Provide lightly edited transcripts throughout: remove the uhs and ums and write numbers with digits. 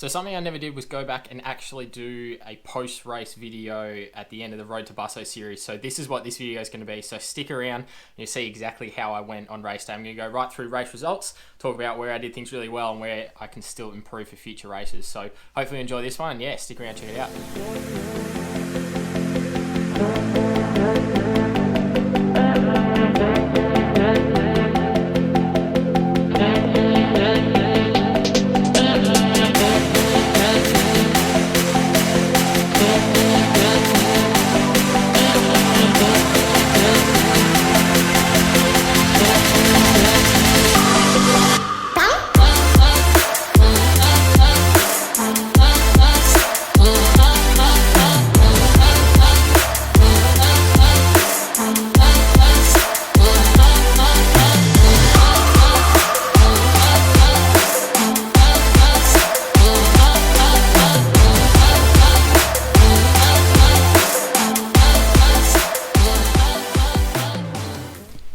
So something I never did was go back and actually do a post-race video at the end of the Road to Busso series. So this is what this video is going to be. So stick around and you'll see exactly how I went on race day. I'm going to go right through race results, talk about where I did things really well and where I can still improve for future races. So hopefully you enjoy this one. Yeah, stick around, check it out.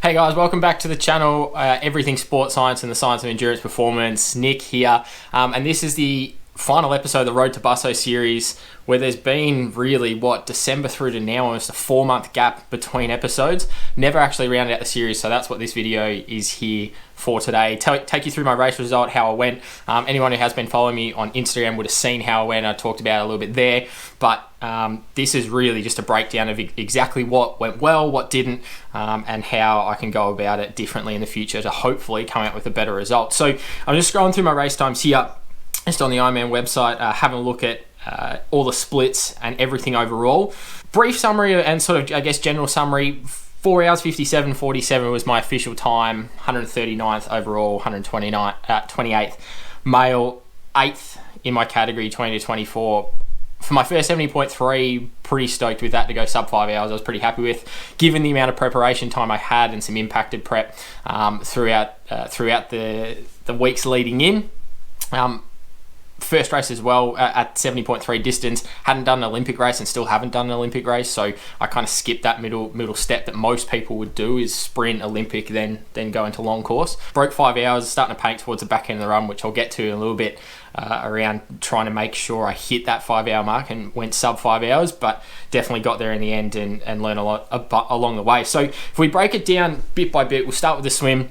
Hey guys, welcome back to the channel, Everything Sports Science and the Science of Endurance Performance. Nick here, and this is the final episode of the Road to Busso series, where there's been really, December through to now, almost a 4-month gap between episodes. Never actually rounded out the series, so that's what this video is here for today. Take you through my race result, how I went. Anyone who has been following me on Instagram would have seen how I went. I talked about it a little bit there, but this is really just a breakdown of exactly what went well, what didn't, and how I can go about it differently in the future to hopefully come out with a better result. So I'm just scrolling through my race times here, just on the Ironman website, having a look at all the splits and everything overall. Brief summary and sort of, I guess, general summary. 4 hours 57:47 was my official time. 139th overall, 28th male, 8th in my category, 20 to 24. For my first 70.3, pretty stoked with that to go sub 5 hours. I was pretty happy with, given the amount of preparation time I had and some impacted prep throughout the weeks leading in. First race as well at 70.3 distance. Hadn't done an Olympic race and still haven't done an Olympic race, so I kind of skipped that middle step that most people would do, is sprint, Olympic, then go into long course. Broke 5 hours, starting to paint towards the back end of the run, which I'll get to in a little bit, around trying to make sure I hit that 5 hour mark and went sub 5 hours, but definitely got there in the end and learned a lot along the way. So if we break it down bit by bit, we'll start with the swim.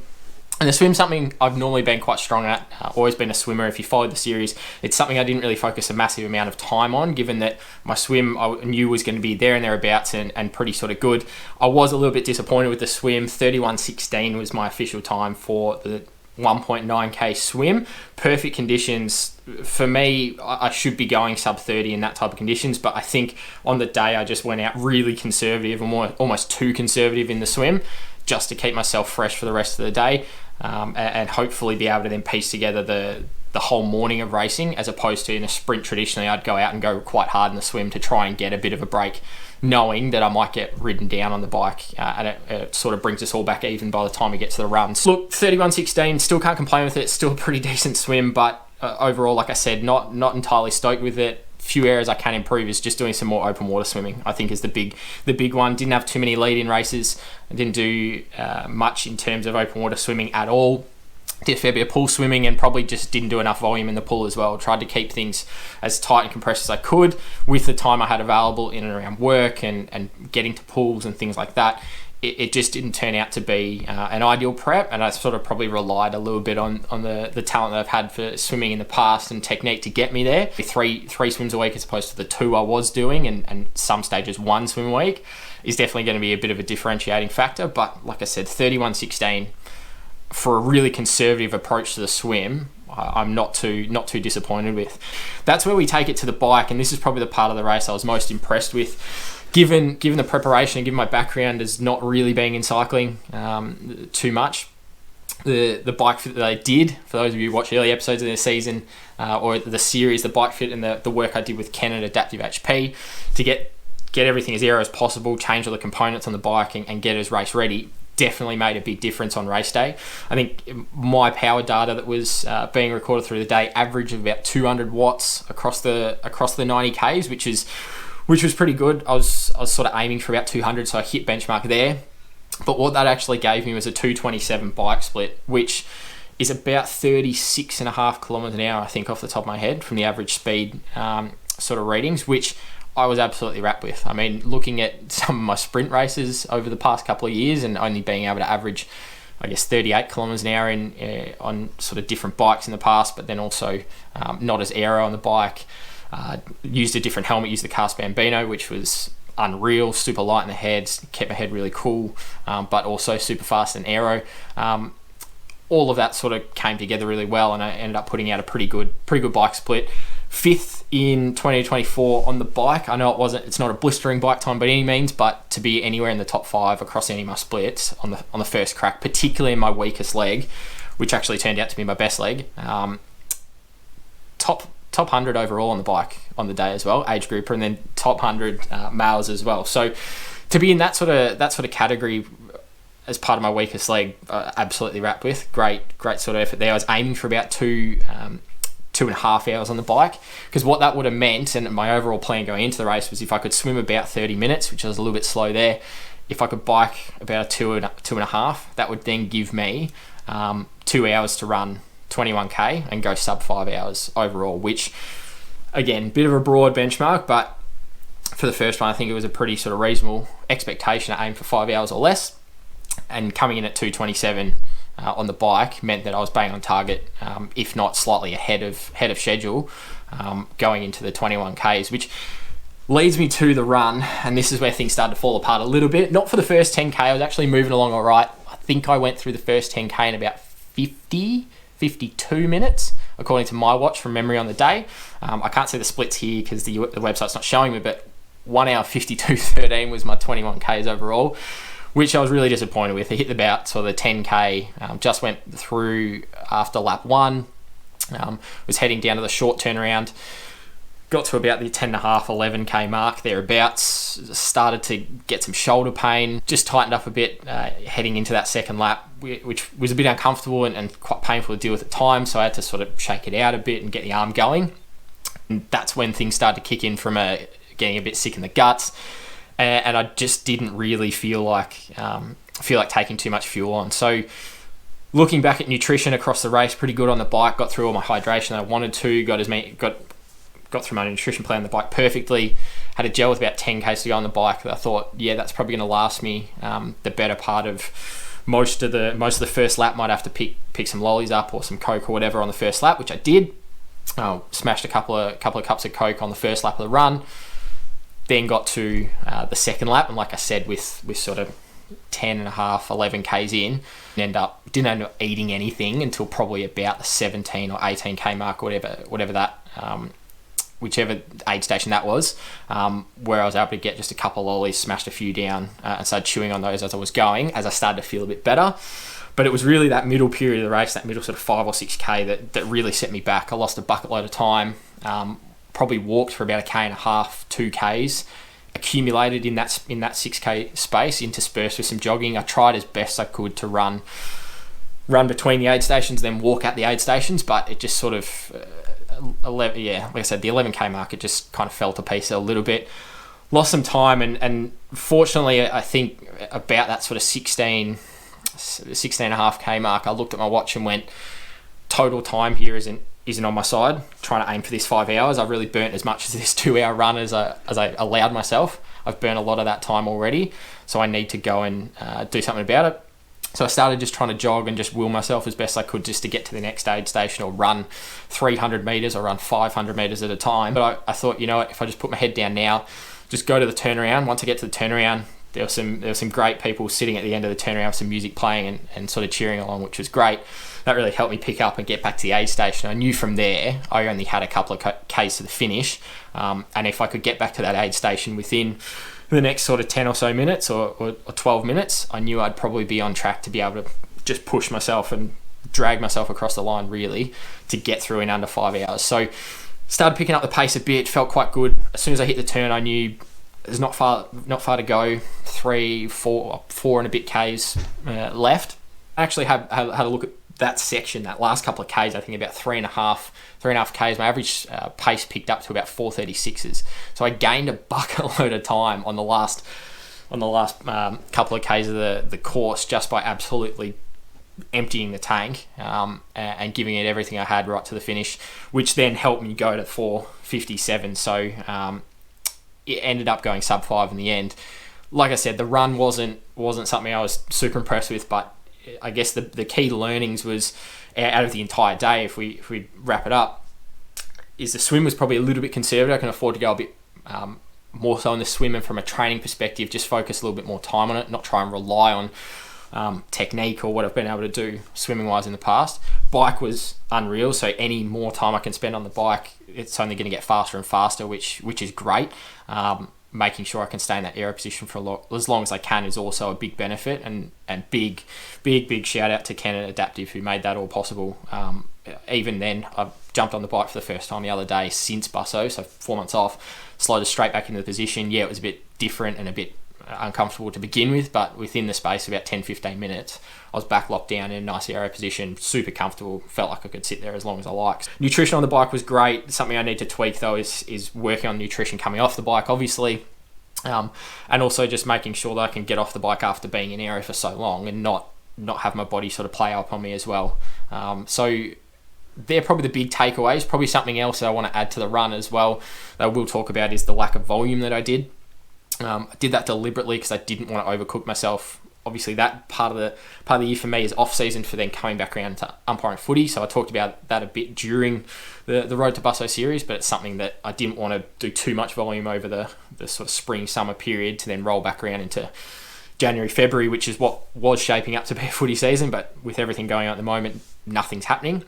And the swim's something I've normally been quite strong at, always been a swimmer. If you followed the series, it's something I didn't really focus a massive amount of time on, given that my swim I knew was going to be there and thereabouts and pretty sort of good. I was a little bit disappointed with the swim. 31:16 was my official time for the 1.9k swim. Perfect conditions. For me, I should be going sub 30 in that type of conditions, but I think on the day I just went out really conservative, and almost too conservative in the swim, just to keep myself fresh for the rest of the day. And hopefully be able to then piece together the whole morning of racing, as opposed to in a sprint traditionally I'd go out and go quite hard in the swim to try and get a bit of a break, knowing that I might get ridden down on the bike, and it sort of brings us all back even by the time we get to the runs. Look, 31:16, still can't complain with it, still a pretty decent swim, but overall, like I said, not entirely stoked with it. Few areas I can improve is just doing some more open water swimming, I think, is the big one. Didn't have too many lead-in races. I didn't do much in terms of open water swimming at all. Did a fair bit of pool swimming and probably just didn't do enough volume in the pool as well. Tried to keep things as tight and compressed as I could with the time I had available in and around work and getting to pools and things like that. It just didn't turn out to be an ideal prep, and I sort of probably relied a little bit on the talent that I've had for swimming in the past and technique to get me there. Three swims a week as opposed to the 2 I was doing, and some stages 1 swim a week is definitely going to be a bit of a differentiating factor. But like I said, 31:16 for a really conservative approach to the swim, I'm not too disappointed with. That's where we take it to the bike, and this is probably the part of the race I was most impressed with. Given the preparation and given my background as not really being in cycling too much, the bike fit that I did, for those of you who watch early episodes of the season or the series, the bike fit and the work I did with Ken at Adaptive HP to get everything as aero as possible, change all the components on the bike and get it as race ready, definitely made a big difference on race day. I think my power data that was being recorded through the day averaged of about 200 watts across the 90Ks, which was pretty good. I was sort of aiming for about 200, so I hit benchmark there. But what that actually gave me was a 227 bike split, which is about 36.5 kilometers an hour, I think, off the top of my head, from the average speed sort of readings, which I was absolutely wrapped with. I mean, looking at some of my sprint races over the past couple of years and only being able to average, I guess, 38 kilometers an hour on sort of different bikes in the past, but then also not as aero on the bike. Used a different helmet, used the Cast Bambino, which was unreal, super light in the head, kept my head really cool, but also super fast and aero. All of that sort of came together really well, and I ended up putting out a pretty good bike split. 5th in 2024 on the bike. I know it's not a blistering bike time by any means, but to be anywhere in the top 5 across any of my splits on the first crack, particularly in my weakest leg, which actually turned out to be my best leg. Top 100 overall on the bike on the day as well, age grouper, and then top 100 males as well. So to be in that sort of category as part of my weakest leg, absolutely wrapped with. Great sort of effort there. I was aiming for about 2.5 hours on the bike, because what that would have meant, and my overall plan going into the race, was if I could swim about 30 minutes, which I was a little bit slow there, if I could bike about 2.5, that would then give me 2 hours to run 21k and go sub 5 hours overall, which, again, bit of a broad benchmark, but for the first one, I think it was a pretty sort of reasonable expectation to aim for 5 hours or less. And coming in at 2:27 on the bike meant that I was bang on target, if not slightly ahead of schedule, going into the 21Ks, which leads me to the run. And this is where things started to fall apart a little bit. Not for the first 10K, I was actually moving along all right. I think I went through the first 10K in about 52 minutes, according to my watch from memory on the day. I can't see the splits here because the website's not showing me, but 1 hour 52:13 was my 21Ks overall, which I was really disappointed with. I hit about sort of the 10K, just went through after lap 1, was heading down to the short turnaround, got to about the 10.5, 11K mark thereabouts, started to get some shoulder pain, just tightened up a bit heading into that second lap, which was a bit uncomfortable and quite painful to deal with at times, so I had to sort of shake it out a bit and get the arm going. And that's when things started to kick in from getting a bit sick in the guts. And I just didn't really feel like taking too much fuel on. So looking back at nutrition across the race, pretty good on the bike, got through all my hydration that I wanted to, got through my nutrition plan on the bike perfectly, had a gel with about 10Ks to go on the bike that I thought, yeah, that's probably going to last me the better part of most of the first lap. Might have to pick some lollies up or some Coke or whatever on the first lap, which I did. Smashed a couple of cups of Coke on the first lap of the run. Then got to the second lap, and like I said, with sort of 10.5, 11Ks in, didn't end up eating anything until probably about the 17 or 18K mark, whatever that, whichever aid station that was, where I was able to get just a couple of lollies, smashed a few down, and started chewing on those as I was going, as I started to feel a bit better. But it was really that middle period of the race, that middle sort of 5 or 6K that really set me back. I lost a bucket load of time. Probably walked for about 1.5 Ks, 2Ks, accumulated in that 6K space, interspersed with some jogging. I tried as best I could to run between the aid stations, then walk at the aid stations, but it just sort of, like I said, the 11K mark, it just kind of fell to pieces a little bit. Lost some time, and fortunately, I think about that sort of 16.5K mark, I looked at my watch and went, total time here isn't on my side, trying to aim for this 5 hours. I've really burnt as much as this 2 hour run as I allowed myself. I've burnt a lot of that time already, so I need to go and do something about it. So I started just trying to jog and just will myself as best I could just to get to the next aid station, or run 300 metres or run 500 metres at a time. But I thought, you know what, if I just put my head down now, just go to the turnaround. Once I get to the turnaround, there were some great people sitting at the end of the turnaround with some music playing and sort of cheering along, which was great. That really helped me pick up and get back to the aid station. I knew from there I only had a couple of Ks to the finish, and if I could get back to that aid station within the next sort of 10 or so minutes or 12 minutes, I knew I'd probably be on track to be able to just push myself and drag myself across the line, really, to get through in under 5 hours. So started picking up the pace a bit, felt quite good. As soon as I hit the turn, I knew there's not far to go, 4 and a bit Ks left. I actually had a look at that section, that last couple of Ks, I think about 3.5 Ks. My average pace picked up to about 4:36s. So I gained a bucket load of time on the last couple of Ks of the course, just by absolutely emptying the tank and giving it everything I had right to the finish, which then helped me go to 4:57. So it ended up going sub 5 in the end. Like I said, the run wasn't something I was super impressed with, but I guess the key learnings was out of the entire day, if we wrap it up, is the swim was probably a little bit conservative. I can afford to go a bit more so on the swim, and from a training perspective, just focus a little bit more time on it, not try and rely on technique or what I've been able to do swimming wise in the past. Bike was unreal, so any more time I can spend on the bike, it's only going to get faster and faster, which is great. Making sure I can stay in that aero position for as long as I can is also a big benefit, and big shout out to Ken at Adaptive who made that all possible. Even then, I jumped on the bike for the first time the other day since Busso, so 4 months off, slid us straight back into the position. Yeah, it was a bit different and a bit uncomfortable to begin with, but within the space of about 10-15 minutes, I was back locked down in a nice aero position, super comfortable, felt like I could sit there as long as I liked. Nutrition on the bike was great. Something I need to tweak though is working on nutrition coming off the bike, obviously, and also just making sure that I can get off the bike after being in aero for so long and not have my body sort of play up on me as well. So they're probably the big takeaways. Probably something else that I want to add to the run as well that I will talk about is the lack of volume that I did. I did that deliberately because I didn't want to overcook myself. Obviously, that part of the year for me is off season for then coming back around to umpiring footy. So I talked about that a bit during the Road to Busso series, but it's something that I didn't want to do too much volume over the sort of spring summer period to then roll back around into January, February, which is what was shaping up to be a footy season. But with everything going on at the moment, nothing's happening.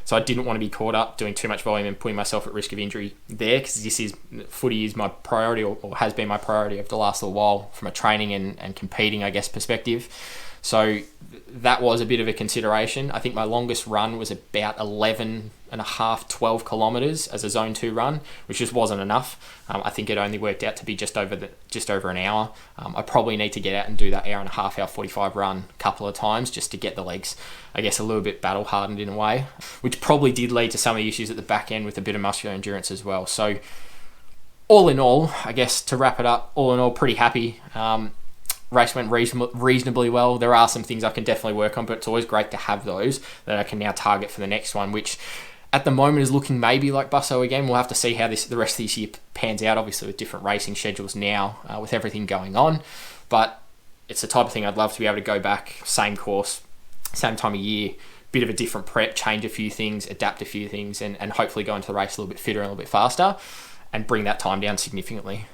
So I didn't want to be caught up doing too much volume and putting myself at risk of injury there, because footy is my priority, or has been my priority over the last little while from a training and competing, I guess, perspective. So that was a bit of a consideration. I think my longest run was about 12 kilometers as a zone 2 run, which just wasn't enough. I think it only worked out to be just over an hour. I probably need to get out and do that hour and a half, hour 45 run a couple of times just to get the legs, I guess, a little bit battle hardened in a way, which probably did lead to some of the issues at the back end with a bit of muscular endurance as well. So all in all, I guess to wrap it up, all in all, pretty happy. Race went reasonably well. There are some things I can definitely work on, but it's always great to have those that I can now target for the next one, which at the moment is looking maybe like Busso again. We'll have to see how the rest of this year pans out, obviously with different racing schedules now, with everything going on. But it's the type of thing I'd love to be able to go back, same course, same time of year, bit of a different prep, change a few things, adapt a few things, and hopefully go into the race a little bit fitter and a little bit faster, and bring that time down significantly.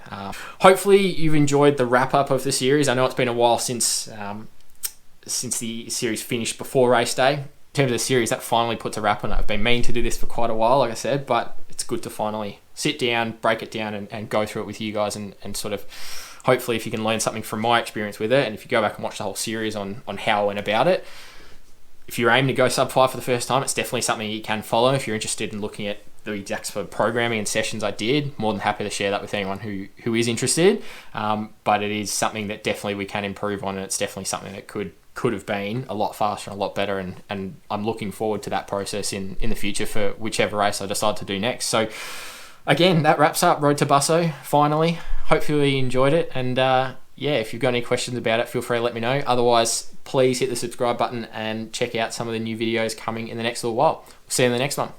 Hopefully you've enjoyed the wrap up of the series. I know it's been a while since the series finished before race day. In terms of the series, that finally puts a wrap on it. I've been meaning to do this for quite a while, like I said, but it's good to finally sit down, break it down, and go through it with you guys, and sort of hopefully if you can learn something from my experience with it, and if you go back and watch the whole series on how I went about it, if you're aiming to go sub 5 for the first time, it's definitely something you can follow. If you're interested in looking at the exact sort of programming and sessions I did, more than happy to share that with anyone who is interested. But it is something that definitely we can improve on, and it's definitely something that could have been a lot faster and a lot better, and I'm looking forward to that process in the future for whichever race I decide to do next. So again, that wraps up Road to Busso, finally. Hopefully you enjoyed it, and if you've got any questions about it, feel free to let me know. Otherwise, please hit the subscribe button and check out some of the new videos coming in the next little while. See you in the next one.